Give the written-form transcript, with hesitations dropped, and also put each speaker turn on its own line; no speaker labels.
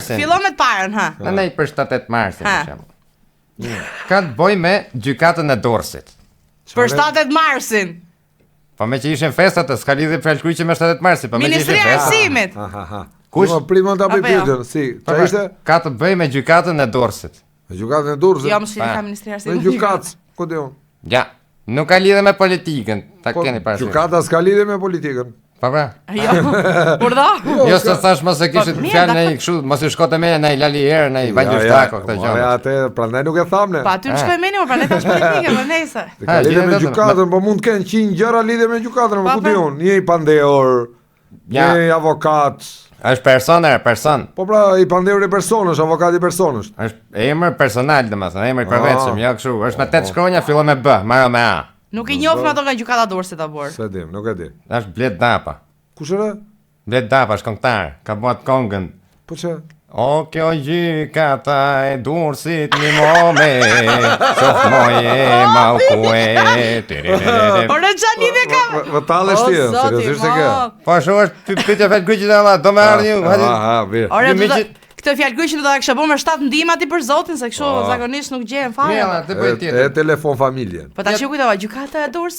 marsin.
Fillon me të parën, ha.
Në nej për 7-8 marsin, për shembull. Ka të bëj me gjykatën e Dorsit.
Për 7 marsin.
Po me që ishin festat, s'ka lidhje fjalkryqi me 7 marsin, po me që ishin
Ministria e
festat.
Arsimit.
Kush?
Prima ta bëj
Apo jo?
pyetjen, si, çfarë ishte?
Ka të bëj me gjykatën e Dorsit.
Gjykatën e Durrësit.
Jo, më shkini ka Ministria e
Me
Arsimit.
gjykatë, ku diun?
Ja, nuk ka lidhje me politikën, ta
Po,
keni parasysh.
gjykata s'ka lidhje me politikën.
Po pra.
Jo. Kurdo?
Jo se thash mos e kishit
mirë,
fjalë
dakor.
nei kështu, mos i shkote me nei Lalier, nei Vangjështako këtë gjë.
Ja, atë prandaj nuk e thamne.
Pa aty më shkoj meni, pra ne tash politike, po nejse.
Ka lidhje me gjykatën, po mund të kenë 100 gjëra lidhje me gjykatën, po ku diun? Një i pandehur,
Ja.
një avokat.
Është person.
Po pra, i pandehur i personësh, avokat i personësh.
Është emër personal, domethënë, emër i përvetshëm, jo kështu. Është me 8 shkronja, fillon me B, mbaro me A.
Nuk i njohim ato nga gjykata Dorsit ta bor.
Se dim, nuk e di.
Është Blet Dapa.
Kush është?
Blet Dapa është këngëtar, ka bërë këngën.
Po çe?
O kjo gjykata e Durrësit një moment, qof moje ma u kue.
Por në çani dhe ka.
Vëtallesh ti, seriozisht e ke?
Po ashtu është pyetja fjalkryqit Allah, do më ardhi ju.
Mirë.
Ore, këtë fjalkryqin do ta kisha bërë me 7 ndihmë aty për Zotin, se kështu zakonisht nuk gjehen fare.
Mirë, të bëj
E
tjetër.
telefon familje.
Po tash ju kujtova gjykata e Durrësit.